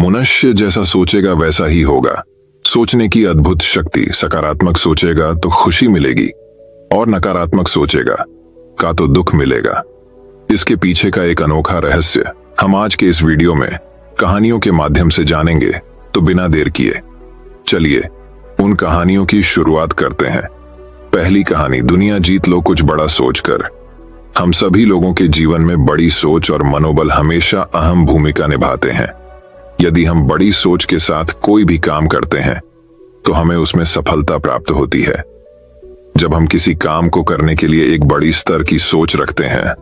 मनुष्य जैसा सोचेगा वैसा ही होगा। सोचने की अद्भुत शक्ति। सकारात्मक सोचेगा तो खुशी मिलेगी और नकारात्मक सोचेगा का तो दुख मिलेगा। इसके पीछे का एक अनोखा रहस्य हम आज के इस वीडियो में कहानियों के माध्यम से जानेंगे। तो बिना देर किए चलिए उन कहानियों की शुरुआत करते हैं। पहली कहानी, दुनिया जीत लो कुछ बड़ा सोचकर। हम सभी लोगों के जीवन में बड़ी सोच और मनोबल हमेशा अहम भूमिका निभाते हैं। यदि हम बड़ी सोच के साथ कोई भी काम करते हैं तो हमें उसमें सफलता प्राप्त होती है। जब हम किसी काम को करने के लिए एक बड़ी स्तर की सोच रखते हैं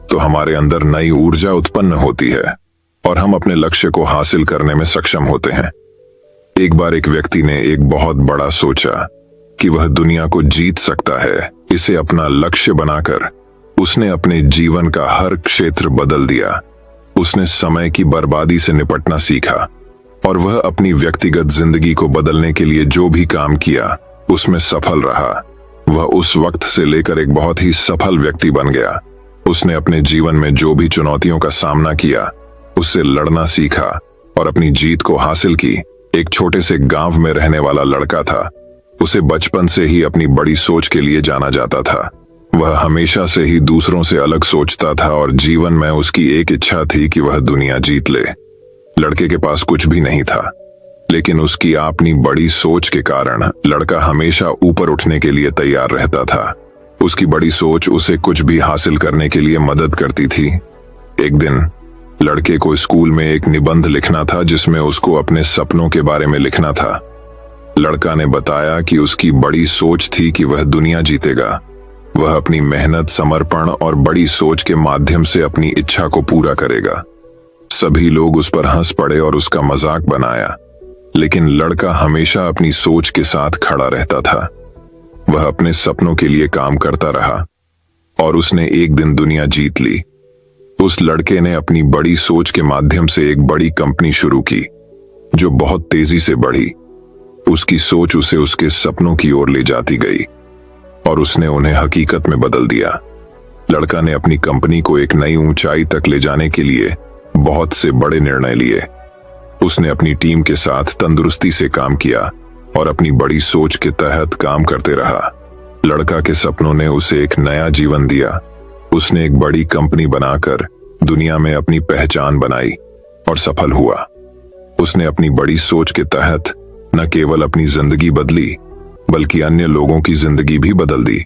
तो हमारे अंदर नई ऊर्जा उत्पन्न होती है और हम अपने लक्ष्य को हासिल करने में सक्षम होते हैं। एक बार एक व्यक्ति ने एक बहुत बड़ा सोचा कि वह दुनिया को जीत सकता है। इसे अपना लक्ष्य बनाकर उसने अपने जीवन का हर क्षेत्र बदल दिया। उसने समय की बर्बादी से निपटना सीखा और वह अपनी व्यक्तिगत जिंदगी को बदलने के लिए जो भी काम किया उसमें सफल रहा। वह उस वक्त से लेकर एक बहुत ही सफल व्यक्ति बन गया। उसने अपने जीवन में जो भी चुनौतियों का सामना किया उससे लड़ना सीखा और अपनी जीत को हासिल की। एक छोटे से गांव में रहने वाला लड़का था। उसे बचपन से ही अपनी बड़ी सोच के लिए जाना जाता था। वह हमेशा से ही दूसरों से अलग सोचता था और जीवन में उसकी एक इच्छा थी कि वह दुनिया जीत ले। लड़के के पास कुछ भी नहीं था, लेकिन उसकी अपनी बड़ी सोच के कारण लड़का हमेशा ऊपर उठने के लिए तैयार रहता था। उसकी बड़ी सोच उसे कुछ भी हासिल करने के लिए मदद करती थी। एक दिन लड़के को स्कूल में एक निबंध लिखना था जिसमें उसको अपने सपनों के बारे में लिखना था। लड़का ने बताया कि उसकी बड़ी सोच थी कि वह दुनिया जीतेगा। वह अपनी मेहनत, समर्पण और बड़ी सोच के माध्यम से अपनी इच्छा को पूरा करेगा। सभी लोग उस पर हंस पड़े और उसका मजाक बनाया, लेकिन लड़का हमेशा अपनी सोच के साथ खड़ा रहता था। वह अपने सपनों के लिए काम करता रहा और उसने एक दिन दुनिया जीत ली। उस लड़के ने अपनी बड़ी सोच के माध्यम से एक बड़ी कंपनी शुरू की जो बहुत तेजी से बढ़ी। उसकी सोच उसे उसके सपनों की ओर ले जाती गई और उसने उन्हें हकीकत में बदल दिया। लड़का ने अपनी कंपनी को एक नई ऊंचाई तक ले जाने के लिए बहुत से बड़े निर्णय लिए। उसने अपनी टीम के साथ तंदुरुस्ती से काम किया और अपनी बड़ी सोच के तहत काम करते रहा। लड़का के सपनों ने उसे एक नया जीवन दिया। उसने एक बड़ी कंपनी बनाकर दुनिया में अपनी पहचान बनाई और सफल हुआ। उसने अपनी बड़ी सोच के तहत न केवल अपनी जिंदगी बदली बल्कि अन्य लोगों की जिंदगी भी बदल दी।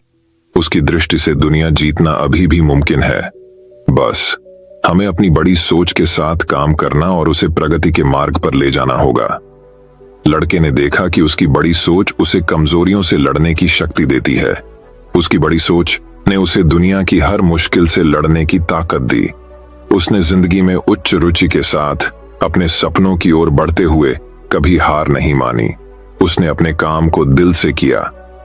उसकी दृष्टि से दुनिया जीतना अभी भी मुमकिन है। बस हमें अपनी बड़ी सोच के साथ काम करना और उसे प्रगति के मार्ग पर ले जाना होगा। लड़के ने देखा कि उसकी बड़ी सोच उसे कमजोरियों से लड़ने की शक्ति देती है। उसकी बड़ी सोच ने उसे दुनिया की हर मुश्किल से लड़ने की ताकत दी। उसने जिंदगी में उच्च रुचि के साथ अपने सपनों की ओर बढ़ते हुए कभी हार नहीं मानी। उसने अपने काम को दिल से किया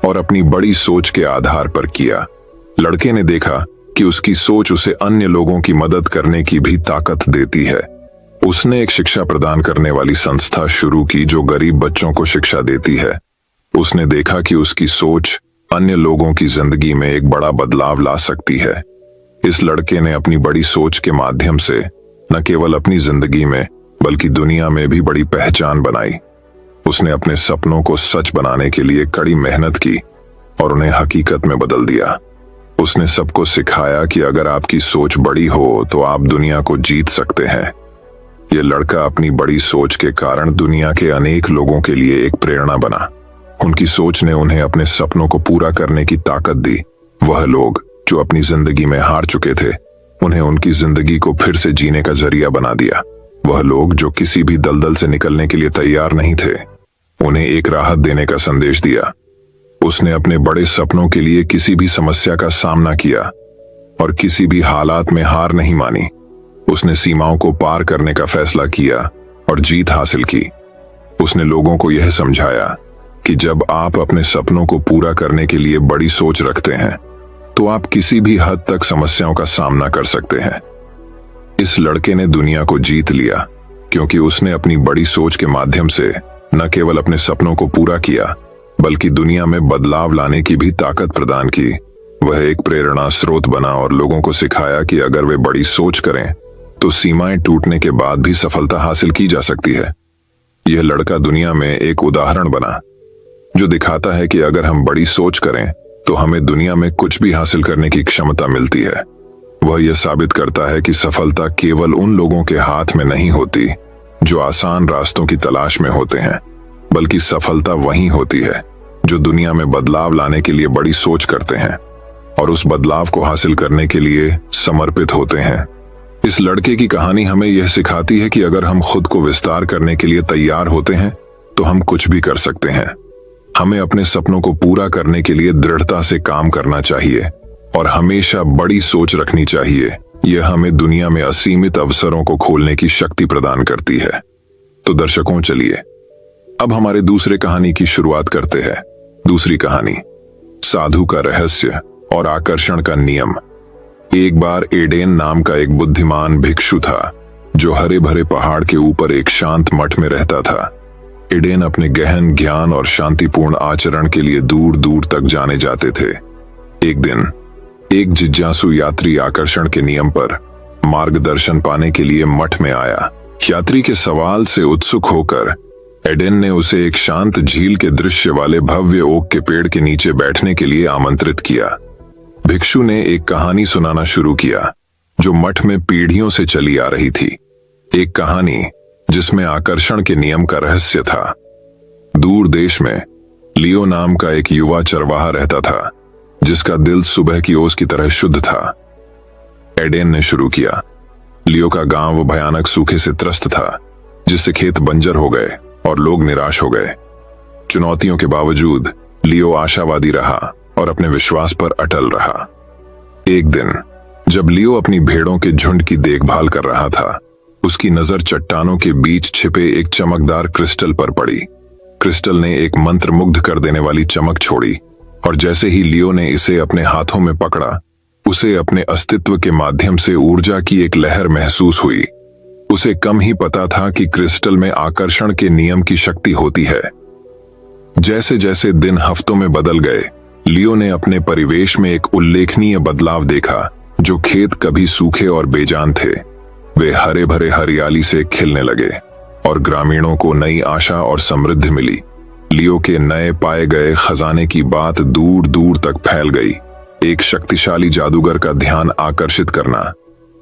और अपनी बड़ी सोच के आधार पर किया। लड़के ने देखा कि उसकी सोच उसे अन्य लोगों की मदद करने की भी ताकत देती है। उसने एक शिक्षा प्रदान करने वाली संस्था शुरू की जो गरीब बच्चों को शिक्षा देती है। उसने देखा कि उसकी सोच अन्य लोगों की जिंदगी में एक बड़ा बदलाव ला सकती है। इस लड़के ने अपनी बड़ी सोच के माध्यम से न केवल अपनी जिंदगी में बल्कि दुनिया में भी बड़ी पहचान बनाई। उसने अपने सपनों को सच बनाने के लिए कड़ी मेहनत की और उन्हें हकीकत में बदल दिया। उसने सबको सिखाया कि अगर आपकी सोच बड़ी हो तो आप दुनिया को जीत सकते हैं। यह लड़का अपनी बड़ी सोच के कारण दुनिया के अनेक लोगों के लिए एक प्रेरणा बना। उनकी सोच ने उन्हें अपने सपनों को पूरा करने की ताकत दी। वह लोग जो अपनी जिंदगी में हार चुके थे उन्हें उनकी जिंदगी को फिर से जीने का जरिया बना दिया। वह लोग जो किसी भी दलदल से निकलने के लिए तैयार नहीं थे उन्हें एक राहत देने का संदेश दिया। उसने अपने बड़े सपनों के लिए किसी भी समस्या का सामना किया और किसी भी हालात में हार नहीं मानी। उसने सीमाओं को पार करने का फैसला किया और जीत हासिल की। उसने लोगों को यह समझाया कि जब आप अपने सपनों को पूरा करने के लिए बड़ी सोच रखते हैं तो आप किसी भी हद तक समस्याओं का सामना कर सकते हैं। इस लड़के ने दुनिया को जीत लिया क्योंकि उसने अपनी बड़ी सोच के माध्यम से न केवल अपने सपनों को पूरा किया बल्कि दुनिया में बदलाव लाने की भी ताकत प्रदान की। वह एक प्रेरणा स्रोत बना और लोगों को सिखाया कि अगर वे बड़ी सोच करें तो सीमाएं टूटने के बाद भी सफलता हासिल की जा सकती है। यह लड़का दुनिया में एक उदाहरण बना जो दिखाता है कि अगर हम बड़ी सोच करें तो हमें दुनिया में कुछ भी हासिल करने की क्षमता मिलती है। वह यह साबित करता है कि सफलता केवल उन लोगों के हाथ में नहीं होती जो आसान रास्तों की तलाश में होते हैं, बल्कि सफलता वहीं होती है जो दुनिया में बदलाव लाने के लिए बड़ी सोच करते हैं और उस बदलाव को हासिल करने के लिए समर्पित होते हैं। इस लड़के की कहानी हमें यह सिखाती है कि अगर हम खुद को विस्तार करने के लिए तैयार होते हैं तो हम कुछ भी कर सकते हैं। हमें अपने सपनों को पूरा करने के लिए दृढ़ता से काम करना चाहिए और हमेशा बड़ी सोच रखनी चाहिए। यह हमें दुनिया में असीमित अवसरों को खोलने की शक्ति प्रदान करती है। तो दर्शकों, चलिए अब हमारे दूसरे कहानी की शुरुआत करते हैं। दूसरी कहानी, साधु का रहस्य और आकर्षण का नियम। एक बार एडेन नाम का एक बुद्धिमान भिक्षु था जो हरे भरे पहाड़ के ऊपर एक शांत मठ में रहता था। एडेन अपने गहन ज्ञान और शांतिपूर्ण आचरण के लिए दूर दूर तक जाने जाते थे। एक दिन एक जिज्ञासु यात्री आकर्षण के नियम पर मार्गदर्शन पाने के लिए मठ में आया। यात्री के सवाल से उत्सुक होकर एडेन ने उसे एक शांत झील के दृश्य वाले भव्य ओक के पेड़ के नीचे बैठने के लिए आमंत्रित किया। भिक्षु ने एक कहानी सुनाना शुरू किया जो मठ में पीढ़ियों से चली आ रही थी। एक कहानी जिसमें आकर्षण के नियम का रहस्य था। दूर देश में लियो नाम का एक युवा चरवाहा रहता था जिसका दिल सुबह की ओस की तरह शुद्ध था। एडेन ने शुरू किया। लियो का गांव भयानक सूखे से त्रस्त था जिससे खेत बंजर हो गए और लोग निराश हो गए। चुनौतियों के बावजूद लियो आशावादी रहा और अपने विश्वास पर अटल रहा। एक दिन जब लियो अपनी भेड़ों के झुंड की देखभाल कर रहा था, उसकी नजर चट्टानों के बीच छिपे एक चमकदार क्रिस्टल पर पड़ी। क्रिस्टल ने एक मंत्र मुग्ध कर देने वाली चमक छोड़ी और जैसे ही लियो ने इसे अपने हाथों में पकड़ा, उसे अपने अस्तित्व के माध्यम से ऊर्जा की एक लहर महसूस हुई। उसे कम ही पता था कि क्रिस्टल में आकर्षण के नियम की शक्ति होती है। जैसे जैसे दिन हफ्तों में बदल गए, लियो ने अपने परिवेश में एक उल्लेखनीय बदलाव देखा। जो खेत कभी सूखे और बेजान थे, वे हरे भरे हरियाली से खिलने लगे और ग्रामीणों को नई आशा और समृद्धि मिली। लियो के नए पाए गए खजाने की बात दूर दूर तक फैल गई। एक शक्तिशाली जादूगर का ध्यान आकर्षित करना,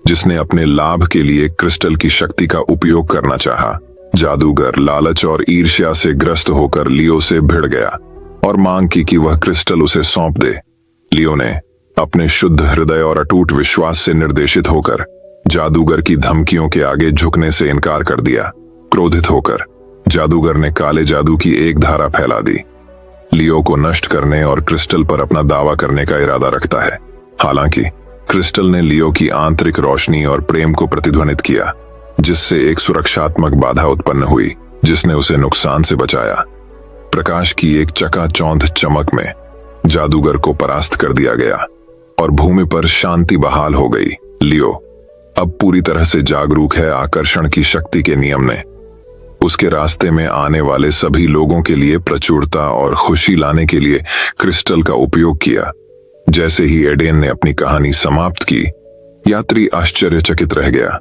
जिसने अपने लाभ के लिए क्रिस्टल की शक्ति का उपयोग करना चाहा। जादूगर लालच और ईर्ष्या से ग्रस्त होकर लियो से भिड़ गया और मांग की कि वह क्रिस्टल उसे सौंप दे। लियो ने अपने शुद्ध हृदय और अटूट विश्वास से निर्देशित होकर जादूगर की धमकियों के आगे झुकने से इनकार कर दिया। क्रोधित होकर जादूगर ने काले जादू की एक धारा फैला दी। लियो को नष्ट करने और क्रिस्टल पर अपना दावा करने का इरादा रखता है। हालांकि क्रिस्टल ने लियो की आंतरिक रोशनी और प्रेम को प्रतिध्वनित किया, जिससे एक सुरक्षात्मक बाधा उत्पन्न हुई जिसने उसे नुकसान से बचाया। प्रकाश की एक चकाचौंध चमक में जादूगर को परास्त कर दिया गया और भूमि पर शांति बहाल हो गई। लियो अब पूरी तरह से जागरूक है आकर्षण की शक्ति के नियम ने उसके रास्ते में आने वाले सभी लोगों के लिए प्रचुरता और खुशी लाने के लिए क्रिस्टल का उपयोग किया। जैसे ही एडेन ने अपनी कहानी समाप्त की, यात्री आश्चर्यचकित रह गया।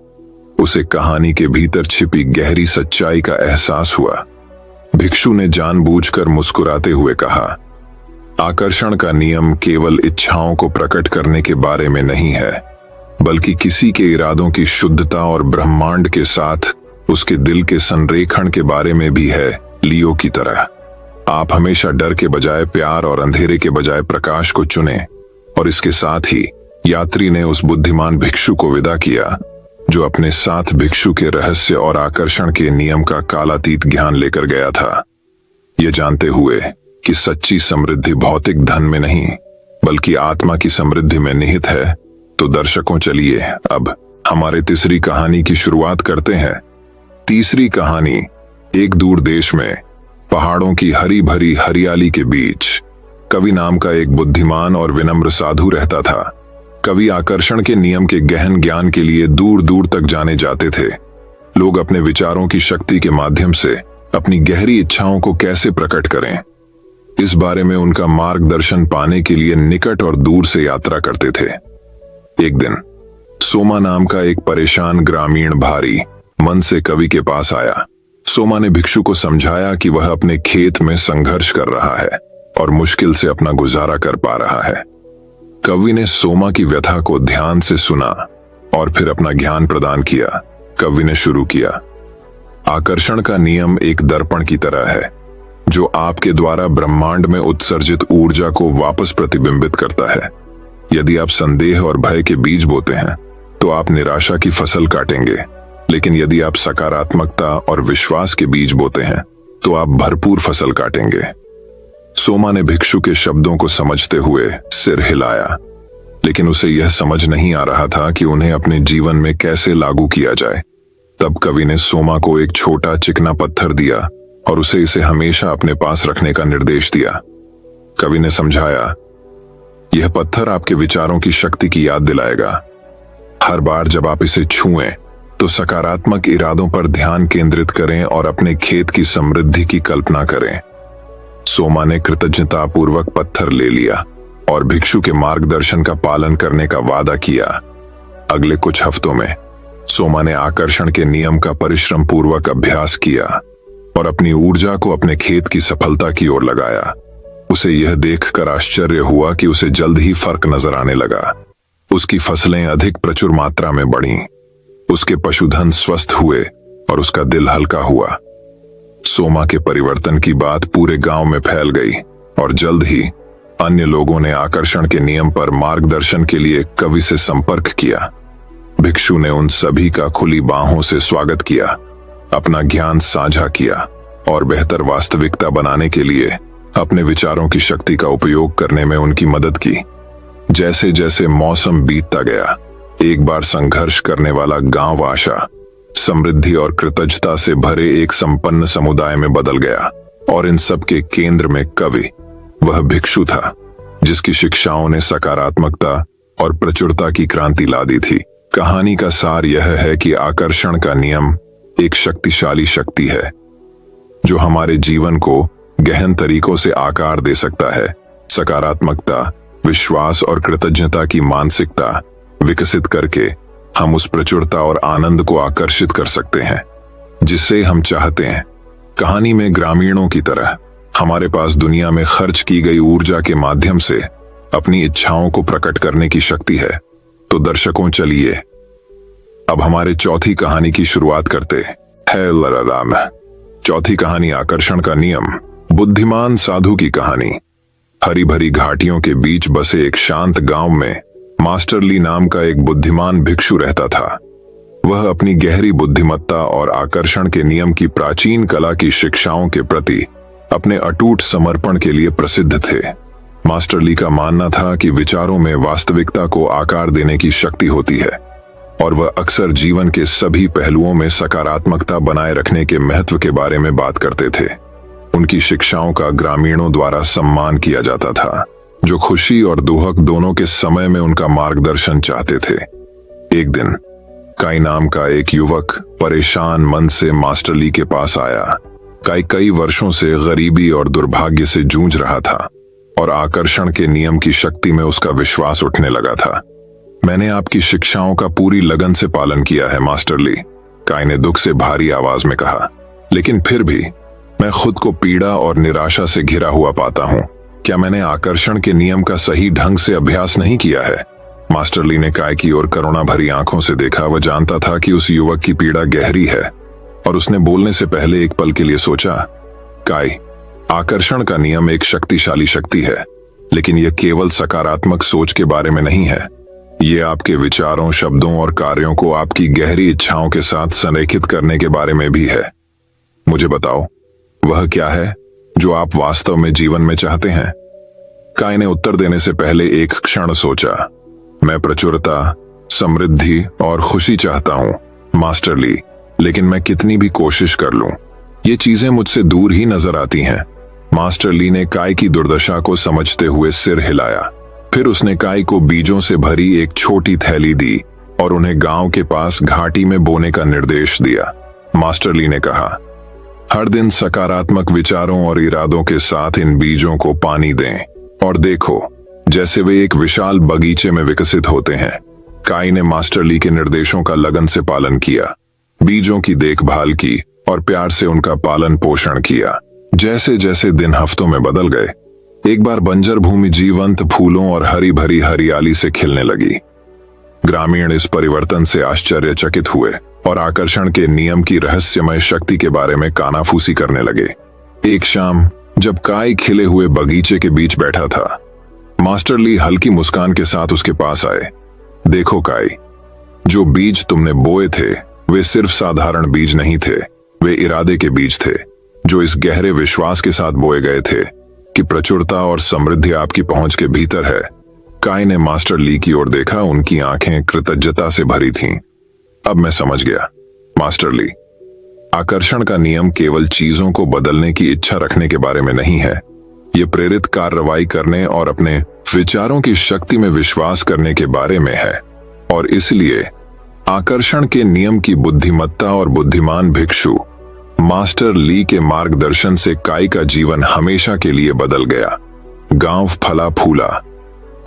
उसे कहानी के भीतर छिपी गहरी सच्चाई का एहसास हुआ। भिक्षु ने जानबूझकर मुस्कुराते हुए कहा, आकर्षण का नियम केवल इच्छाओं को प्रकट करने के बारे में नहीं है, बल्कि किसी के इरादों की शुद्धता और ब्रह्मांड के साथ उसके दिल के संरेखण के बारे में भी है। लियो की तरह आप हमेशा डर के बजाय प्यार और अंधेरे के बजाय प्रकाश को चुने। और इसके साथ ही यात्री ने उस बुद्धिमान भिक्षु को विदा किया जो अपने साथ भिक्षु के रहस्य और आकर्षण के नियम का कालातीत ज्ञान लेकर गया था, ये जानते हुए कि सच्ची समृद्धि भौतिक धन में नहीं बल्कि आत्मा की समृद्धि में निहित है। तो दर्शकों, चलिए अब हमारे तीसरी कहानी की शुरुआत करते हैं। तीसरी कहानी, एक दूर देश में पहाड़ों की हरी भरी हरियाली के बीच कवि नाम का एक बुद्धिमान और विनम्र साधु रहता था। कवि आकर्षण के नियम के गहन ज्ञान के लिए दूर दूर तक जाने जाते थे। लोग अपने विचारों की शक्ति के माध्यम से अपनी गहरी इच्छाओं को कैसे प्रकट करें, इस बारे में उनका मार्गदर्शन पाने के लिए निकट और दूर से यात्रा करते थे। एक दिन सोमा नाम का एक परेशान ग्रामीण भारी मन से कवि के पास आया। सोमा ने भिक्षु को समझाया कि वह अपने खेत में संघर्ष कर रहा है और मुश्किल से अपना गुजारा कर पा रहा है। कवि ने सोमा की व्यथा को ध्यान से सुना और फिर अपना ज्ञान प्रदान किया। कवि ने शुरू किया, आकर्षण का नियम एक दर्पण की तरह है जो आपके द्वारा ब्रह्मांड में उत्सर्जित ऊर्जा को वापस प्रतिबिंबित करता है। यदि आप संदेह और भय के बीज बोते हैं तो आप निराशा की फसल काटेंगे, लेकिन यदि आप सकारात्मकता और विश्वास के बीज बोते हैं तो आप भरपूर फसल काटेंगे। सोमा ने भिक्षु के शब्दों को समझते हुए सिर हिलाया, लेकिन उसे यह समझ नहीं आ रहा था कि उन्हें अपने जीवन में कैसे लागू किया जाए। तब कवि ने सोमा को एक छोटा चिकना पत्थर दिया और उसे इसे हमेशा अपने पास रखने का निर्देश दिया। कवि ने समझाया, यह पत्थर आपके विचारों की शक्ति की याद दिलाएगा। हर बार जब आप इसे छुएं तो सकारात्मक इरादों पर ध्यान केंद्रित करें और अपने खेत की समृद्धि की कल्पना करें। सोमा ने कृतज्ञतापूर्वक पत्थर ले लिया और भिक्षु के मार्गदर्शन का पालन करने का वादा किया। अगले कुछ हफ्तों में सोमा ने आकर्षण के नियम का परिश्रम पूर्वक अभ्यास किया और अपनी ऊर्जा को अपने खेत की सफलता की ओर लगाया। उसे यह देखकर आश्चर्य हुआ कि उसे जल्द ही फर्क नजर आने लगा। उसकी फसलें अधिक प्रचुर मात्रा में बढ़ीं, उसके पशुधन स्वस्थ हुए और उसका दिल हल्का हुआ। सोमा के परिवर्तन की बात पूरे गांव में फैल गई और जल्द ही अन्य लोगों ने आकर्षण के नियम पर मार्गदर्शन के लिए कवि से संपर्क किया। भिक्षु ने उन सभी का खुली बाहों से स्वागत किया, अपना ज्ञान साझा किया और बेहतर वास्तविकता बनाने के लिए अपने विचारों की शक्ति का उपयोग करने में उनकी मदद की। जैसे जैसे मौसम बीतता गया, एक बार संघर्ष करने वाला गांव आशा, समृद्धि और कृतज्ञता से भरे एक संपन्न समुदाय में बदल गया। और इन सब के केंद्र में कवि, वह भिक्षु था जिसकी शिक्षाओं ने सकारात्मकता और प्रचुरता की क्रांति ला दी थी। कहानी का सार यह है कि आकर्षण का नियम एक शक्तिशाली शक्ति है जो हमारे जीवन को गहन तरीकों से आकार दे सकता है। सकारात्मकता, विश्वास और कृतज्ञता की मानसिकता विकसित करके हम उस प्रचुरता और आनंद को आकर्षित कर सकते हैं जिससे हम चाहते हैं। कहानी में ग्रामीणों की तरह हमारे पास दुनिया में खर्च की गई ऊर्जा के माध्यम से अपनी इच्छाओं को प्रकट करने की शक्ति है। तो दर्शकों, चलिए अब हमारे चौथी कहानी की शुरुआत करते हैं। चौथी कहानी, आकर्षण का नियम। बुद्धिमान साधु की कहानी। हरी भरी घाटियों के बीच बसे एक शांत गांव में मास्टर ली नाम का एक बुद्धिमान भिक्षु रहता था। वह अपनी गहरी बुद्धिमत्ता और आकर्षण के नियम की प्राचीन कला की शिक्षाओं के प्रति अपने अटूट समर्पण के लिए प्रसिद्ध थे। मास्टर ली का मानना था कि विचारों में वास्तविकता को आकार देने की शक्ति होती है और वह अक्सर जीवन के सभी पहलुओं में सकारात्मकता बनाए रखने के महत्व के बारे में बात करते थे। उनकी शिक्षाओं का ग्रामीणों द्वारा सम्मान किया जाता था, जो खुशी और दुहक दोनों के समय में उनका मार्गदर्शन चाहते थे। एक दिन काई नाम का एक युवक परेशान मन से मास्टर ली के पास आया। काई कई वर्षों से गरीबी और दुर्भाग्य से जूझ रहा था और आकर्षण के नियम की शक्ति में उसका विश्वास उठने लगा था। मैंने आपकी शिक्षाओं का पूरी लगन से पालन किया है मास्टर ली, काई ने दुख से भारी आवाज में कहा, लेकिन फिर भी मैं खुद को पीड़ा और निराशा से घिरा हुआ पाता हूँ। क्या मैंने आकर्षण के नियम का सही ढंग से अभ्यास नहीं किया है? मास्टर ली ने काय की ओर करुणा भरी आंखों से देखा। वह जानता था कि उस युवक की पीड़ा गहरी है और उसने बोलने से पहले एक पल के लिए सोचा, काय, आकर्षण का नियम एक शक्तिशाली शक्ति है, लेकिन यह केवल सकारात्मक सोच के बारे में नहीं है। यह आपके विचारों, शब्दों और कार्यों को आपकी गहरी इच्छाओं के साथ संरेखित करने के बारे में भी है। मुझे बताओ, वह क्या है जो आप वास्तव में जीवन में चाहते हैं? काय ने उत्तर देने से पहले एक क्षण सोचा। मैं प्रचुरता, समृद्धि और खुशी चाहता हूं मास्टर ली, लेकिन मैं कितनी भी कोशिश कर लूं, ये चीजें मुझसे दूर ही नजर आती हैं। मास्टर ली ने काय की दुर्दशा को समझते हुए सिर हिलाया। फिर उसने काय को बीजों से भरी एक छोटी थैली दी और उन्हें गांव के पास घाटी में बोने का निर्देश दिया। मास्टर ली ने कहा, हर दिन सकारात्मक विचारों और इरादों के साथ इन बीजों को पानी दें और देखो जैसे वे एक विशाल बगीचे में विकसित होते हैं। काय ने मास्टर ली के निर्देशों का लगन से पालन किया, बीजों की देखभाल की और प्यार से उनका पालन पोषण किया। जैसे जैसे दिन हफ्तों में बदल गए, एक बार बंजर भूमि जीवंत फूलों और हरी भरी हरियाली से खिलने लगी। ग्रामीण इस परिवर्तन से आश्चर्यचकित हुए और आकर्षण के नियम की रहस्यमय शक्ति के बारे में कानाफूसी करने लगे। एक शाम जब काई खिले हुए बगीचे के बीच बैठा था, मास्टर ली हल्की मुस्कान के साथ उसके पास आए। देखो काई, जो बीज तुमने बोए थे वे सिर्फ साधारण बीज नहीं थे, वे इरादे के बीज थे, जो इस गहरे विश्वास के साथ बोए गए थे कि प्रचुरता और समृद्धि आपकी पहुंच के भीतर है। काई ने मास्टर ली की ओर देखा, उनकी आंखें कृतज्ञता से भरी थीं। अब मैं समझ गया मास्टर ली, आकर्षण का नियम केवल चीजों को बदलने की इच्छा रखने के बारे में नहीं है, ये प्रेरित कार्रवाई करने और अपने विचारों की शक्ति में विश्वास करने के बारे में है। और इसलिए आकर्षण के नियम की बुद्धिमत्ता और बुद्धिमान भिक्षु मास्टर ली के मार्गदर्शन से काई का जीवन हमेशा के लिए बदल गया। गांव फला फूला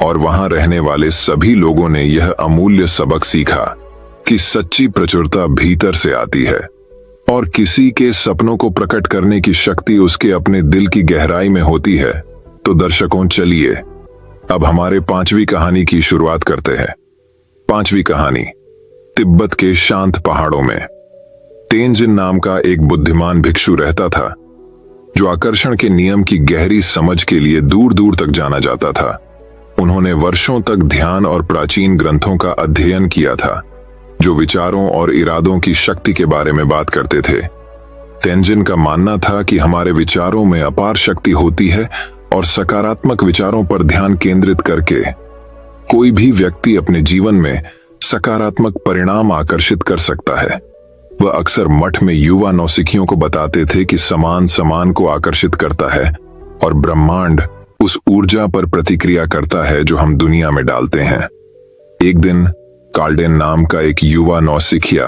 और वहां रहने वाले सभी लोगों ने यह अमूल्य सबक सीखा कि सच्ची प्रचुरता भीतर से आती है और किसी के सपनों को प्रकट करने की शक्ति उसके अपने दिल की गहराई में होती है। तो दर्शकों, चलिए अब हमारे 5वीं कहानी की शुरुआत करते हैं। 5वीं कहानी, तिब्बत के शांत पहाड़ों में तेंजिन नाम का एक बुद्धिमान भिक्षु रहता था, जो आकर्षण के नियम की गहरी समझ के लिए दूर दूर तक जाना जाता था। उन्होंने वर्षों तक ध्यान और प्राचीन ग्रंथों का अध्ययन किया था, जो विचारों और इरादों की शक्ति के बारे में बात करते थे। तेंजिन का मानना था कि हमारे विचारों में अपार शक्ति होती है और सकारात्मक विचारों पर ध्यान केंद्रित करके कोई भी व्यक्ति अपने जीवन में सकारात्मक परिणाम आकर्षित कर सकता है। वह अक्सर मठ में युवा नौसिखियों को बताते थे कि समान समान को आकर्षित करता है और ब्रह्मांड उस ऊर्जा पर प्रतिक्रिया करता है जो हम दुनिया में डालते हैं। एक दिन कार्लडेन नाम का एक युवा नौसिखिया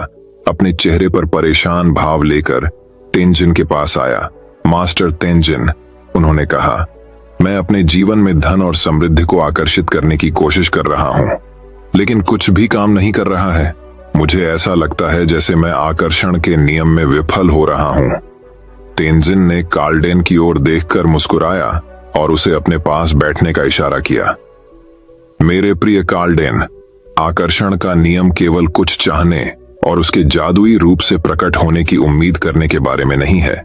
अपने चेहरे पर परेशान भाव लेकर तेंजिन के पास आया। मास्टर तेंजिन, उन्होंने कहा, मैं अपने जीवन में धन और समृद्धि को आकर्षित करने की कोशिश कर रहा हूं, लेकिन कुछ भी काम नहीं कर रहा है। मुझे ऐसा लगता है जैसे मैं आकर्षण के नियम में विफल हो रहा हूं। तेंजिन ने कार्लडेन की ओर देखकर मुस्कुराया और उसे अपने पास बैठने का इशारा किया। मेरे प्रिय कार्लडेन, आकर्षण का नियम केवल कुछ चाहने और उसके जादुई रूप से प्रकट होने की उम्मीद करने के बारे में नहीं है।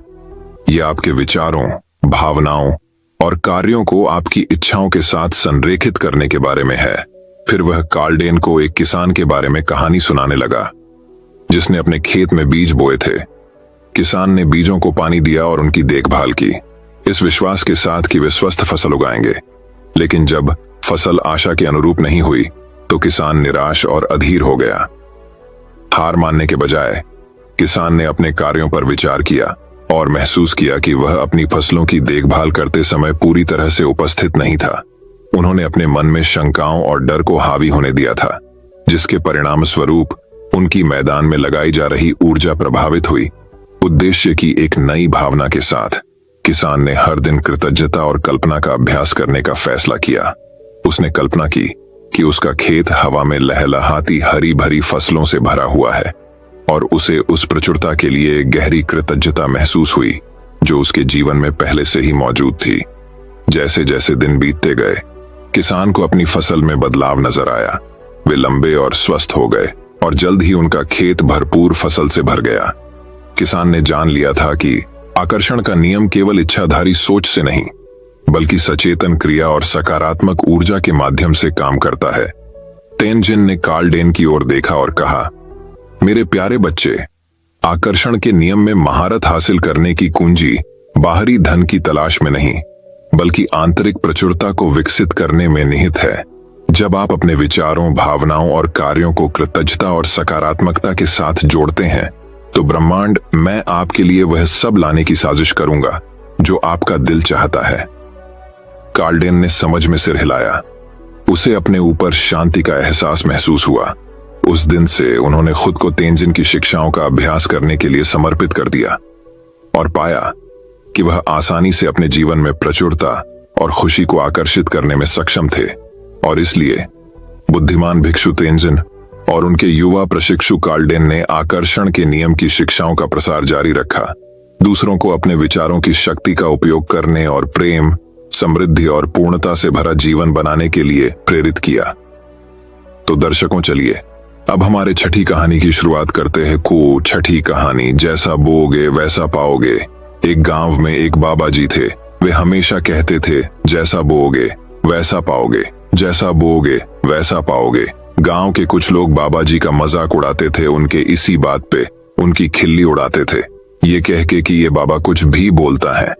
यह आपके विचारों, भावनाओं और कार्यों को आपकी इच्छाओं के साथ संरेखित करने के बारे में है। फिर वह कार्लडेन को एक किसान के बारे में कहानी सुनाने लगा, जिसने अपने खेत में बीज बोए थे। किसान ने बीजों को पानी दिया और उनकी देखभाल की, इस विश्वास के साथ कि वे स्वस्थ फसल उगाएंगे। लेकिन जब फसल आशा के अनुरूप नहीं हुई तो किसान निराश और अधीर हो गया। हार मानने के बजाय किसान ने अपने कार्यों पर विचार किया और महसूस किया कि वह अपनी फसलों की देखभाल करते समय पूरी तरह से उपस्थित नहीं था। उन्होंने अपने मन में शंकाओं और डर को हावी होने दिया था, जिसके परिणाम स्वरूप उनकी मैदान में लगाई जा रही ऊर्जा प्रभावित हुई। उद्देश्य की एक नई भावना के साथ किसान ने हर दिन कृतज्ञता और कल्पना का अभ्यास करने का फैसला किया। उसने कल्पना की कि उसका खेत हवा में लहलहाती हरी भरी फसलों से भरा हुआ है और उसे उस प्रचुरता के लिए गहरी कृतज्ञता महसूस हुई जो उसके जीवन में पहले से ही मौजूद थी। जैसे जैसे दिन बीतते गए, किसान को अपनी फसल में बदलाव नजर आया। वे लंबे और स्वस्थ हो गए और जल्द ही उनका खेत भरपूर फसल से भर गया। किसान ने जान लिया था कि आकर्षण का नियम केवल इच्छाधारी सोच से नहीं, बल्कि सचेतन क्रिया और सकारात्मक ऊर्जा के माध्यम से काम करता है। तेंजिन ने कार्लडेन की ओर देखा और कहा, मेरे प्यारे बच्चे, आकर्षण के नियम में महारत हासिल करने की कुंजी बाहरी धन की तलाश में नहीं, बल्कि आंतरिक प्रचुरता को विकसित करने में निहित है। जब आप अपने विचारों, भावनाओं और कार्यों को कृतज्ञता और सकारात्मकता के साथ जोड़ते हैं, तो ब्रह्मांड मैं आपके लिए वह सब लाने की साजिश करूंगा जो आपका दिल चाहता है। कार्लडेन ने समझ में सिर हिलाया। उसे अपने ऊपर शांति का एहसास महसूस हुआ। उस दिन से उन्होंने खुद को तेंजिन की शिक्षाओं का अभ्यास करने के लिए समर्पित कर दिया और पाया कि वह आसानी से अपने जीवन में प्रचुरता और खुशी को आकर्षित करने में सक्षम थे। और इसलिए बुद्धिमान भिक्षु तेंजिन और उनके युवा प्रशिक्षु कार्लडेन ने आकर्षण के नियम की शिक्षाओं का प्रसार जारी रखा, दूसरों को अपने विचारों की शक्ति का उपयोग करने और प्रेम, समृद्धि और पूर्णता से भरा जीवन बनाने के लिए प्रेरित किया। तो दर्शकों, चलिए अब हमारे छठी कहानी की शुरुआत करते हैं। छठी कहानी, जैसा बोओगे वैसा पाओगे। एक गांव में एक बाबा जी थे। वे हमेशा कहते थे, जैसा बोओगे वैसा पाओगे, जैसा बोओगे वैसा पाओगे। गांव के कुछ लोग बाबा जी का मजाक उड़ाते थे, उनके इसी बात पे उनकी खिल्ली उड़ाते थे, ये कह के कि ये बाबा कुछ भी बोलता है।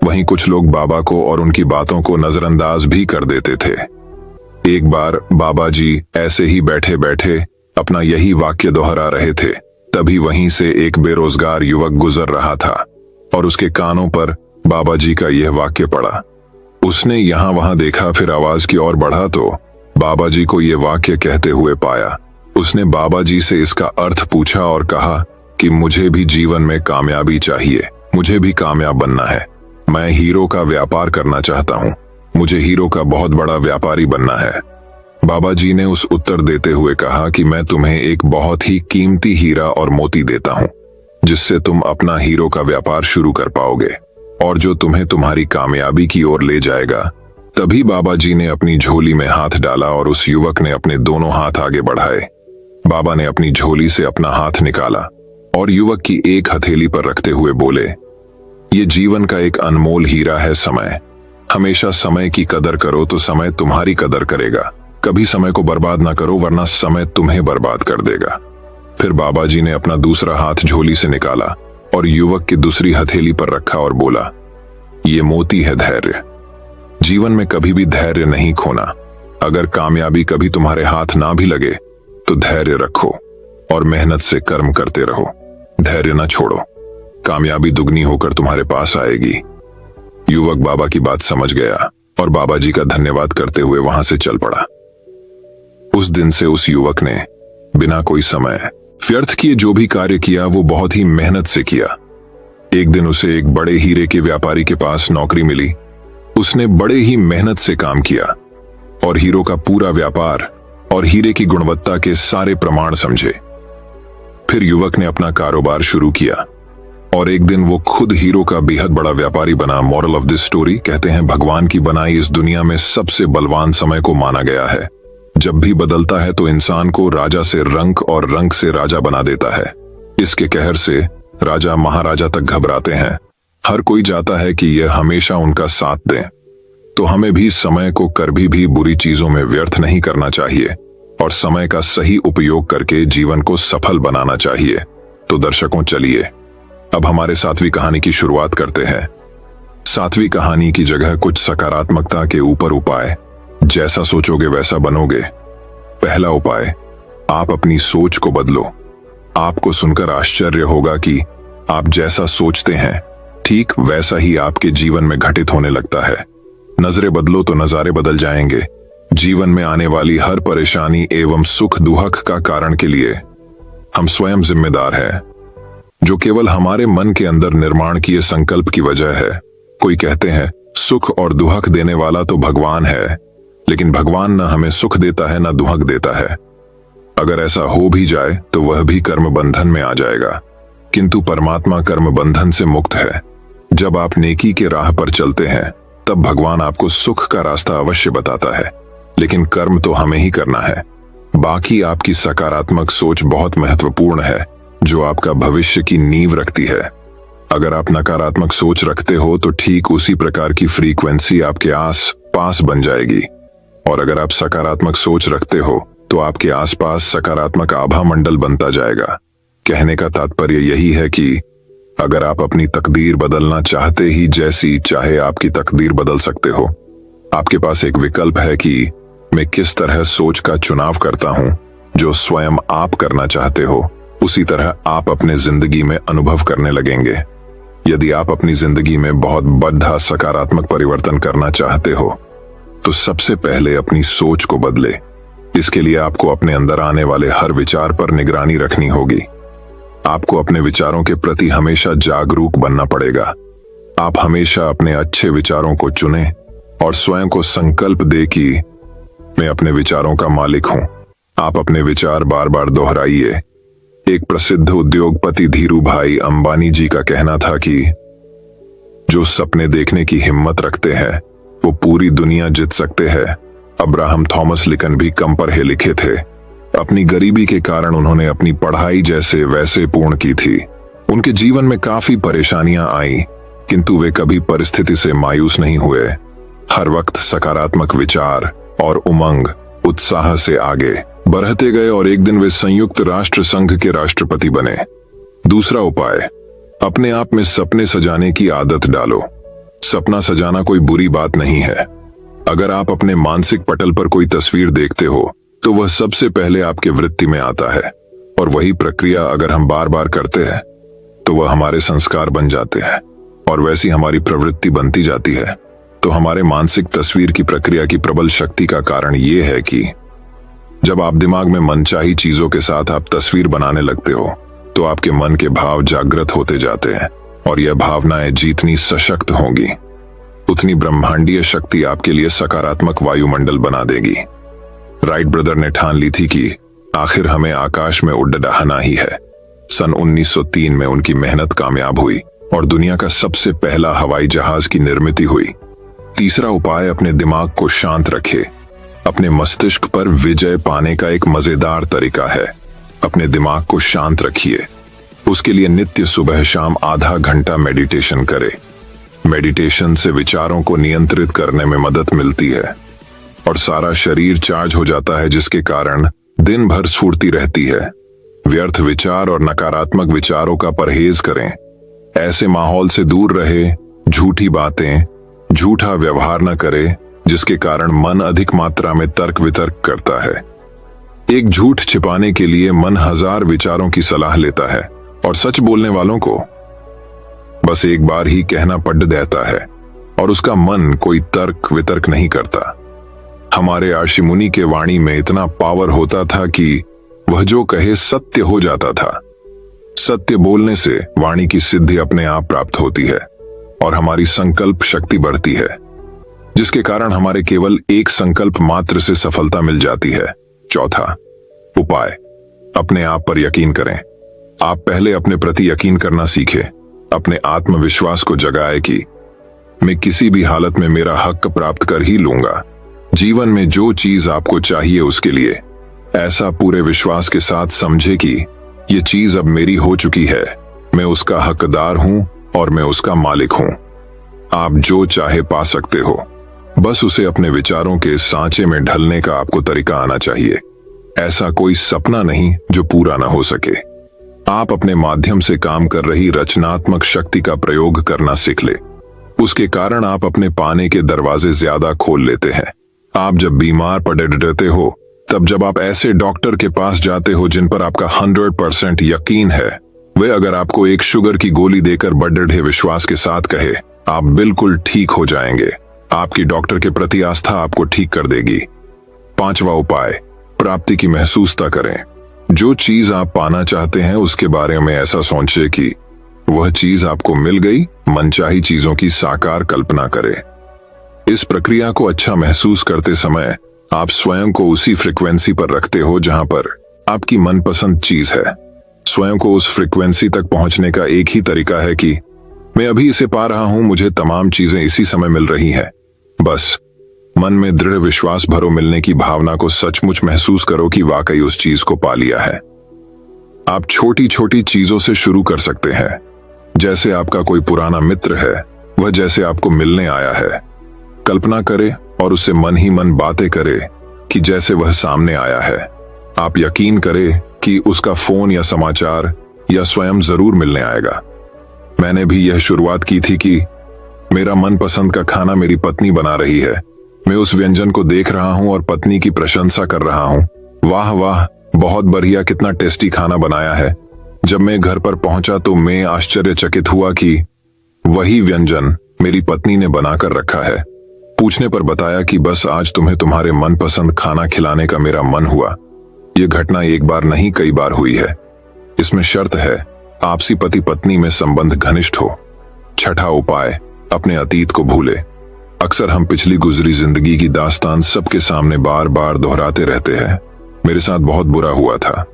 वहीं कुछ लोग बाबा को और उनकी बातों को नजरअंदाज भी कर देते थे। एक बार बाबा जी ऐसे ही बैठे बैठे अपना यही वाक्य दोहरा रहे थे, तभी वहीं से एक बेरोजगार युवक गुजर रहा था और उसके कानों पर बाबा जी का यह वाक्य पड़ा। उसने यहां वहां देखा, फिर आवाज की ओर बढ़ा तो बाबा जी को यह वाक्य कहते हुए पाया। उसने बाबा जी से इसका अर्थ पूछा और कहा कि मुझे भी जीवन में कामयाबी चाहिए, मुझे भी कामयाब बनना है। मैं हीरो का व्यापार करना चाहता हूं, मुझे हीरो का बहुत बड़ा व्यापारी बनना है। बाबा जी ने उस उत्तर देते हुए कहा कि मैं तुम्हें एक बहुत ही कीमती हीरा और मोती देता हूं, जिससे तुम अपना हीरो का व्यापार शुरू कर पाओगे और जो तुम्हें तुम्हारी कामयाबी की ओर ले जाएगा। तभी बाबा जी ने अपनी झोली में हाथ डाला और उस युवक ने अपने दोनों हाथ आगे बढ़ाए। बाबा ने अपनी झोली से अपना हाथ निकाला और युवक की एक हथेली पर रखते हुए बोले, ये जीवन का एक अनमोल हीरा है समय। हमेशा समय की कदर करो तो समय तुम्हारी कदर करेगा। कभी समय को बर्बाद ना करो, वरना समय तुम्हें बर्बाद कर देगा। फिर बाबा जी ने अपना दूसरा हाथ झोली से निकाला और युवक की दूसरी हथेली पर रखा और बोला, ये मोती है धैर्य। जीवन में कभी भी धैर्य नहीं खोना। अगर कामयाबी कभी तुम्हारे हाथ ना भी लगे तो धैर्य रखो और मेहनत से कर्म करते रहो। धैर्य न छोड़ो, कामयाबी दुगनी होकर तुम्हारे पास आएगी। युवक बाबा की बात समझ गया और बाबा जी का धन्यवाद करते हुए वहां से चल पड़ा। उस दिन से उस युवक ने बिना कोई समय व्यर्थ किए जो भी कार्य किया वो बहुत ही मेहनत से किया। एक दिन उसे एक बड़े हीरे के व्यापारी के पास नौकरी मिली। उसने बड़े ही मेहनत से काम किया और हीरो का पूरा व्यापार और हीरे की गुणवत्ता के सारे प्रमाण समझे। फिर युवक ने अपना कारोबार शुरू किया और एक दिन वो खुद हीरो का बेहद बड़ा व्यापारी बना। मॉरल ऑफ दिस स्टोरी, कहते हैं भगवान की बनाई इस दुनिया में सबसे बलवान समय को माना गया है। जब भी बदलता है तो इंसान को राजा से रंक और रंक से राजा बना देता है। इसके कहर से राजा महाराजा तक घबराते हैं। हर कोई चाहता है कि यह हमेशा उनका साथ दें। तो हमें भी समय को कभी भी बुरी चीजों में व्यर्थ नहीं करना चाहिए और समय का सही उपयोग करके जीवन को सफल बनाना चाहिए। तो दर्शकों, चलिए अब हमारे 7वीं कहानी की शुरुआत करते हैं। 7वीं कहानी की जगह कुछ सकारात्मकता के ऊपर उपाय। जैसा सोचोगे वैसा बनोगे। पहला उपाय, आप अपनी सोच को बदलो। आपको सुनकर आश्चर्य होगा कि आप जैसा सोचते हैं ठीक वैसा ही आपके जीवन में घटित होने लगता है। नजरें बदलो तो नजारे बदल जाएंगे। जीवन में आने वाली हर परेशानी एवं सुख दुख का कारण के लिए हम स्वयं जिम्मेदार हैं, जो केवल हमारे मन के अंदर निर्माण किए संकल्प की वजह है। कोई कहते हैं सुख और दुख देने वाला तो भगवान है, लेकिन भगवान न हमें सुख देता है न दुख देता है। अगर ऐसा हो भी जाए तो वह भी कर्म बंधन में आ जाएगा, किंतु परमात्मा कर्म बंधन से मुक्त है। जब आप नेकी के राह पर चलते हैं तब भगवान आपको सुख का रास्ता अवश्य बताता है, लेकिन कर्म तो हमें ही करना है। बाकी आपकी सकारात्मक सोच बहुत महत्वपूर्ण है, जो आपका भविष्य की नींव रखती है। अगर आप नकारात्मक सोच रखते हो तो ठीक उसी प्रकार की फ्रीक्वेंसी आपके आस पास बन जाएगी, और अगर आप सकारात्मक सोच रखते हो तो आपके आसपास सकारात्मक आभा मंडल बनता जाएगा। कहने का तात्पर्य यही है कि अगर आप अपनी तकदीर बदलना चाहते ही जैसी चाहे आपकी तकदीर बदल सकते हो। आपके पास एक विकल्प है कि मैं किस तरह सोच का चुनाव करता हूं। जो स्वयं आप करना चाहते हो उसी तरह आप अपने जिंदगी में अनुभव करने लगेंगे। यदि आप अपनी जिंदगी में बहुत बड़ा सकारात्मक परिवर्तन करना चाहते हो तो सबसे पहले अपनी सोच को बदले। इसके लिए आपको अपने अंदर आने वाले हर विचार पर निगरानी रखनी होगी। आपको अपने विचारों के प्रति हमेशा जागरूक बनना पड़ेगा। आप हमेशा अपने अच्छे विचारों को चुनें और स्वयं को संकल्प दे कि मैं अपने विचारों का मालिक हूं। आप अपने विचार बार बार दोहराइए। एक प्रसिद्ध उद्योगपति धीरू भाई अंबानी जी का कहना था कि जो सपने देखने की हिम्मत रखते हैं वो पूरी दुनिया जीत सकते हैं। अब्राहम थॉमस लिंकन भी कम पढ़े लिखे थे। अपनी गरीबी के कारण उन्होंने अपनी पढ़ाई जैसे वैसे पूर्ण की थी। उनके जीवन में काफी परेशानियां आई, किंतु वे कभी परिस्थिति से मायूस नहीं हुए। हर वक्त सकारात्मक विचार और उमंग उत्साह से आगे बढ़ते गए और एक दिन वे संयुक्त राष्ट्र संघ के राष्ट्रपति बने। दूसरा उपाय, अपने आप में सपने सजाने की आदत डालो। सपना सजाना कोई बुरी बात नहीं है। अगर आप अपने मानसिक पटल पर कोई तस्वीर देखते हो तो वह सबसे पहले आपके वृत्ति में आता है, और वही प्रक्रिया अगर हम बार बार करते हैं तो वह हमारे संस्कार बन जाते हैं और वैसी हमारी प्रवृत्ति बनती जाती है। तो हमारे मानसिक तस्वीर की प्रक्रिया की प्रबल शक्ति का कारण यह है कि जब आप दिमाग में मनचाही चीजों के साथ आप तस्वीर बनाने लगते हो तो आपके मन के भाव जागृत होते जाते हैं, और यह भावनाएं जितनी सशक्त होंगी उतनी ब्रह्मांडीय शक्ति आपके लिए सकारात्मक वायुमंडल बना देगी। राइट ब्रदर ने ठान ली थी कि आखिर हमें आकाश में उड़ना ही है। सन 1903 में उनकी मेहनत कामयाब हुई और दुनिया का सबसे पहला हवाई जहाज की निर्मित हुई। तीसरा उपाय, अपने दिमाग को शांत रखें। अपने मस्तिष्क पर विजय पाने का एक मजेदार तरीका है, अपने दिमाग को शांत रखिए। उसके लिए नित्य सुबह शाम आधा घंटा मेडिटेशन करें। मेडिटेशन से विचारों को नियंत्रित करने में मदद मिलती है और सारा शरीर चार्ज हो जाता है, जिसके कारण दिन भर स्फूर्ति रहती है। व्यर्थ विचार और नकारात्मक विचारों का परहेज करें। ऐसे माहौल से दूर रहे, झूठी बातें, झूठा व्यवहार न करे जिसके कारण मन अधिक मात्रा में तर्क वितर्क करता है। एक झूठ छिपाने के लिए मन 1000 विचारों की सलाह लेता है, और सच बोलने वालों को बस एक बार ही कहना पड़ देता है और उसका मन कोई तर्क वितर्क नहीं करता। हमारे ऋषि मुनि के वाणी में इतना पावर होता था कि वह जो कहे सत्य हो जाता था। सत्य बोलने से वाणी की सिद्धि अपने आप प्राप्त होती है और हमारी संकल्प शक्ति बढ़ती है, जिसके कारण हमारे केवल एक संकल्प मात्र से सफलता मिल जाती है। चौथा उपाय, अपने आप पर यकीन करें। आप पहले अपने प्रति यकीन करना सीखें। अपने आत्मविश्वास को जगाए कि मैं किसी भी हालत में मेरा हक प्राप्त कर ही लूंगा। जीवन में जो चीज आपको चाहिए उसके लिए ऐसा पूरे विश्वास के साथ समझे कि ये चीज अब मेरी हो चुकी है, मैं उसका हकदार हूं और मैं उसका मालिक हूं। आप जो चाहे पा सकते हो, बस उसे अपने विचारों के सांचे में ढलने का आपको तरीका आना चाहिए। ऐसा कोई सपना नहीं जो पूरा ना हो सके। आप अपने माध्यम से काम कर रही रचनात्मक शक्ति का प्रयोग करना सीख ले। उसके कारण आप अपने पाने के दरवाजे ज्यादा खोल लेते हैं। आप जब बीमार पड़े रहते हो, तब जब आप ऐसे डॉक्टर के पास जाते हो जिन पर आपका 100% यकीन है, वे अगर आपको एक शुगर की गोली देकर बड़े विश्वास के साथ कहे आप बिल्कुल ठीक हो जाएंगे, आपकी डॉक्टर के प्रति आस्था आपको ठीक कर देगी। पांचवा उपाय, प्राप्ति की महसूसता करें। जो चीज आप पाना चाहते हैं उसके बारे में ऐसा सोचें कि वह चीज आपको मिल गई। मनचाही चीजों की साकार कल्पना करें। इस प्रक्रिया को अच्छा महसूस करते समय आप स्वयं को उसी फ्रीक्वेंसी पर रखते हो जहां पर आपकी मनपसंद चीज है। स्वयं को उस फ्रीक्वेंसी तक पहुंचने का एक ही तरीका है कि मैं अभी इसे पा रहा हूं, मुझे तमाम चीजें इसी समय मिल रही हैं। बस मन में दृढ़ विश्वास भरो मिलने की भावना को सचमुच महसूस करो कि वाकई उस चीज को पा लिया है। आप छोटी छोटी चीजों से शुरू कर सकते हैं। जैसे आपका कोई पुराना मित्र है, वह जैसे आपको मिलने आया है, कल्पना करे और उससे मन ही मन बातें करे कि जैसे वह सामने आया है। आप यकीन करें कि उसका फोन या समाचार या स्वयं जरूर मिलने आएगा। मैंने भी यह शुरुआत की थी कि मेरा मनपसंद का खाना मेरी पत्नी बना रही है। मैं उस व्यंजन को देख रहा हूं और पत्नी की प्रशंसा कर रहा हूं। वाह वाह, बहुत बढ़िया, कितना टेस्टी खाना बनाया है। जब मैं घर पर पहुंचा तो मैं आश्चर्यचकित हुआ कि वही व्यंजन मेरी पत्नी ने बनाकर रखा है। पूछने पर बताया कि बस आज तुम्हें तुम्हारे मनपसंद खाना खिलाने का मेरा मन हुआ। यह घटना एक बार नहीं कई बार हुई है। इसमें शर्त है आपसी पति पत्नी में संबंध घनिष्ठ हो। छठा उपाय, अपने अतीत को भूले। अक्सर हम पिछली गुजरी जिंदगी की दास्तान सबके सामने बार बार दोहराते रहते हैं। मेरे साथ बहुत बुरा हुआ था।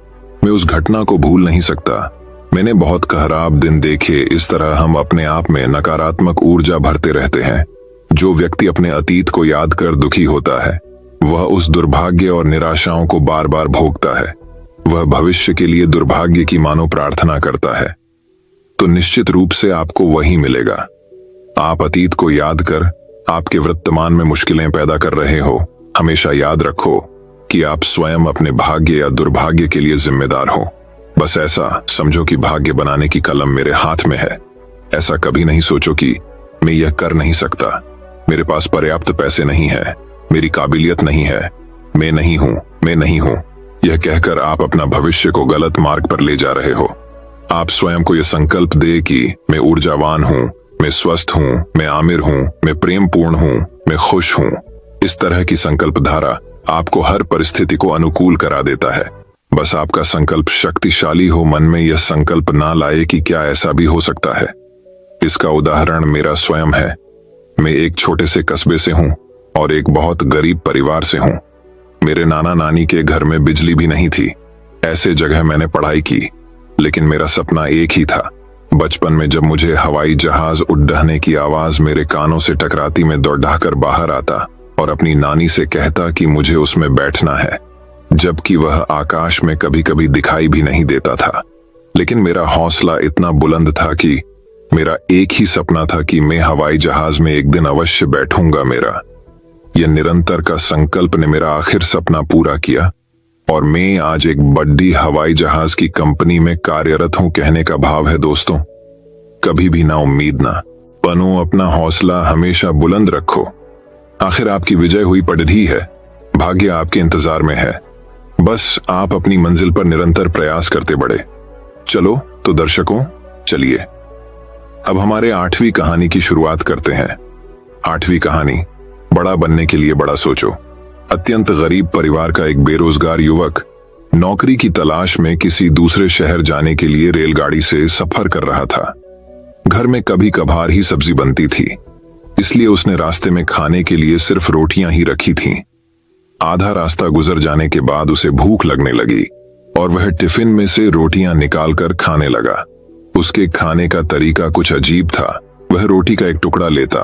मैं उस घटना को भूल नहीं सकता। मैंने बहुत खराब दिन देखे। इस तरह हम अपने आप में नकारात्मक ऊर्जा भरते रहते हैं। जो व्यक्ति अपने अतीत को याद कर दुखी होता है, वह उस दुर्भाग्य और निराशाओं को बार बार भोगता है। वह भविष्य के लिए दुर्भाग्य की मानो प्रार्थना करता है, तो निश्चित रूप से आपको वही मिलेगा। आप अतीत को याद कर आपके वर्तमान में मुश्किलें पैदा कर रहे हो। हमेशा याद रखो कि आप स्वयं अपने भाग्य या दुर्भाग्य के लिए जिम्मेदार हो। बस ऐसा समझो कि भाग्य बनाने की कलम मेरे हाथ में है। ऐसा कभी नहीं सोचो कि मैं यह कर नहीं सकता, मेरे पास पर्याप्त पैसे नहीं है, मेरी काबिलियत नहीं है, मैं नहीं हूं। यह कहकर आप अपना भविष्य को गलत मार्ग पर ले जा रहे हो। आप स्वयं को यह संकल्प दे कि मैं ऊर्जावान हूं, मैं स्वस्थ हूं, मैं आमिर हूं, मैं प्रेमपूर्ण हूं, मैं खुश हूं। इस तरह की संकल्प धारा आपको हर परिस्थिति को अनुकूल करा देता है। बस आपका संकल्प शक्तिशाली हो, मन में यह संकल्प ना लाए कि क्या ऐसा भी हो सकता है। इसका उदाहरण मेरा स्वयं है। मैं एक छोटे से कस्बे से हूं और एक बहुत गरीब परिवार से हूं। मेरे नाना नानी के घर में बिजली भी नहीं थी। ऐसे जगह मैंने पढ़ाई की, लेकिन मेरा सपना एक ही था। बचपन में जब मुझे हवाई जहाज उड़ने की आवाज मेरे कानों से टकराती, मैं दौड़ाकर बाहर आता और अपनी नानी से कहता कि मुझे उसमें बैठना है, जबकि वह आकाश में कभी कभी दिखाई भी नहीं देता था। लेकिन मेरा हौसला इतना बुलंद था कि मेरा एक ही सपना था कि मैं हवाई जहाज में एक दिन अवश्य बैठूंगा। मेरा यह निरंतर का संकल्प ने मेरा आखिर सपना पूरा किया और मैं आज एक बड़ी हवाई जहाज की कंपनी में कार्यरत हूं। कहने का भाव है दोस्तों, कभी भी ना उम्मीद ना बनो, अपना हौसला हमेशा बुलंद रखो। आखिर आपकी विजय हुई पड़ी है, भाग्य आपके इंतजार में है। बस आप अपनी मंजिल पर निरंतर प्रयास करते बढ़े। चलो तो दर्शकों, चलिए अब हमारे 8वीं कहानी की शुरुआत करते हैं। 8वीं कहानी, बड़ा बनने के लिए बड़ा सोचो। अत्यंत गरीब परिवार का एक बेरोजगार युवक नौकरी की तलाश में किसी दूसरे शहर जाने के लिए रेलगाड़ी से सफर कर रहा था। घर में कभी कभार ही सब्जी बनती थी, इसलिए उसने रास्ते में खाने के लिए सिर्फ रोटियां ही रखी थीं। आधा रास्ता गुजर जाने के बाद उसे भूख लगने लगी और वह टिफिन में से रोटियां निकालकर खाने लगा। उसके खाने का तरीका कुछ अजीब था। वह रोटी का एक टुकड़ा लेता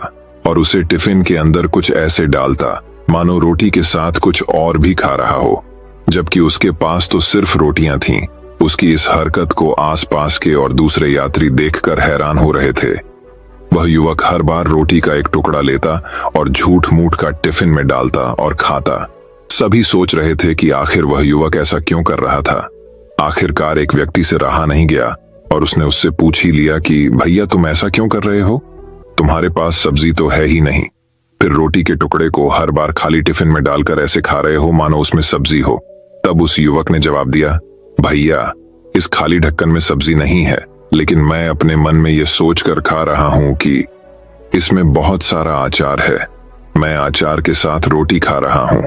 और उसे टिफिन के अंदर कुछ ऐसे डालता मानो रोटी के साथ कुछ और भी खा रहा हो, जबकि उसके पास तो सिर्फ रोटियां थीं। उसकी इस हरकत को आसपास के और दूसरे यात्री देखकर हैरान हो रहे थे। वह युवक हर बार रोटी का एक टुकड़ा लेता और झूठ मूठ का टिफिन में डालता और खाता। सभी सोच रहे थे कि आखिर वह युवक ऐसा क्यों कर रहा था। आखिरकार एक व्यक्ति से रहा नहीं गया और उसने उससे पूछ ही लिया कि भैया तुम ऐसा क्यों कर रहे हो, तुम्हारे पास सब्जी तो है ही नहीं, फिर रोटी के टुकड़े को हर बार खाली टिफिन में डालकर ऐसे खा रहे हो मानो उसमें सब्जी हो। तब उस युवक ने जवाब दिया, भैया इस खाली ढक्कन में सब्जी नहीं है, लेकिन मैं अपने मन में यह सोचकर खा रहा हूं कि इसमें बहुत सारा अचार है, मैं अचार के साथ रोटी खा रहा हूं।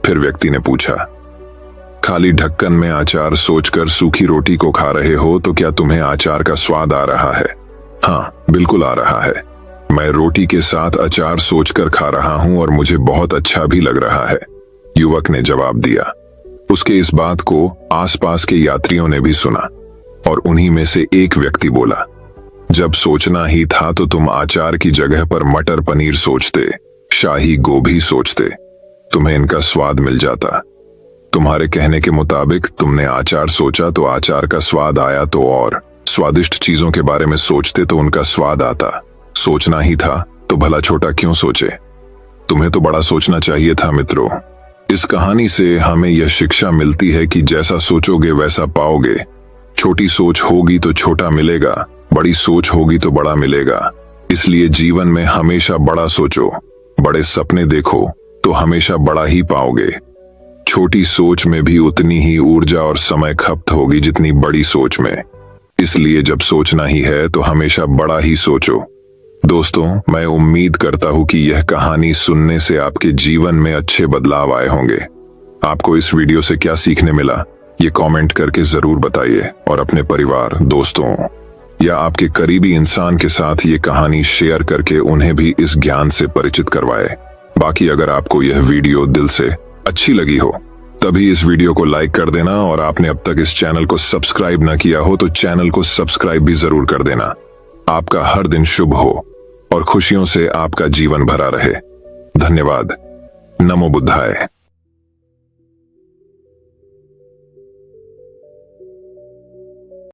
फिर व्यक्ति ने पूछा, खाली ढक्कन में अचार सोचकर सूखी रोटी को खा रहे हो तो क्या तुम्हें अचार का स्वाद आ रहा है? हाँ, बिल्कुल आ रहा है। मैं रोटी के साथ अचार सोचकर खा रहा हूं और मुझे बहुत अच्छा भी लग रहा है, युवक ने जवाब दिया। उसके इस बात को आसपास के यात्रियों ने भी सुना और उन्हीं में से एक व्यक्ति बोला, जब सोचना ही था तो तुम अचार की जगह पर मटर पनीर सोचते, शाही गोभी सोचते, तुम्हें इनका स्वाद मिल जाता। तुम्हारे कहने के मुताबिक तुमने अचार सोचा तो अचार का स्वाद आया, तो और स्वादिष्ट चीजों के बारे में सोचते तो उनका स्वाद आता। सोचना ही था तो भला छोटा क्यों सोचे? तुम्हें तो बड़ा सोचना चाहिए था मित्रों। इस कहानी से हमें यह शिक्षा मिलती है कि जैसा सोचोगे वैसा पाओगे। छोटी सोच होगी तो छोटा मिलेगा, बड़ी सोच होगी तो बड़ा मिलेगा। इसलिए जीवन में हमेशा बड़ा सोचो, बड़े सपने देखो तो हमेशा बड़ा ही पाओगे। छोटी सोच में भी उतनी ही ऊर्जा और समय खपत होगी जितनी बड़ी सोच में। इसलिए जब सोचना ही है तो हमेशा बड़ा ही सोचो। दोस्तों, मैं उम्मीद करता हूं कि यह कहानी सुनने से आपके जीवन में अच्छे बदलाव आए होंगे। आपको इस वीडियो से क्या सीखने मिला, ये कमेंट करके जरूर बताइए और अपने परिवार, दोस्तों या आपके करीबी इंसान के साथ ये कहानी शेयर करके उन्हें भी इस ज्ञान से परिचित करवाए। बाकी अगर आपको यह वीडियो दिल से अच्छी लगी हो तभी इस वीडियो को लाइक कर देना, और आपने अब तक इस चैनल को सब्सक्राइब न किया हो तो चैनल को सब्सक्राइब भी जरूर कर देना। आपका हर दिन शुभ हो और खुशियों से आपका जीवन भरा रहे। धन्यवाद। नमो बुद्धाय।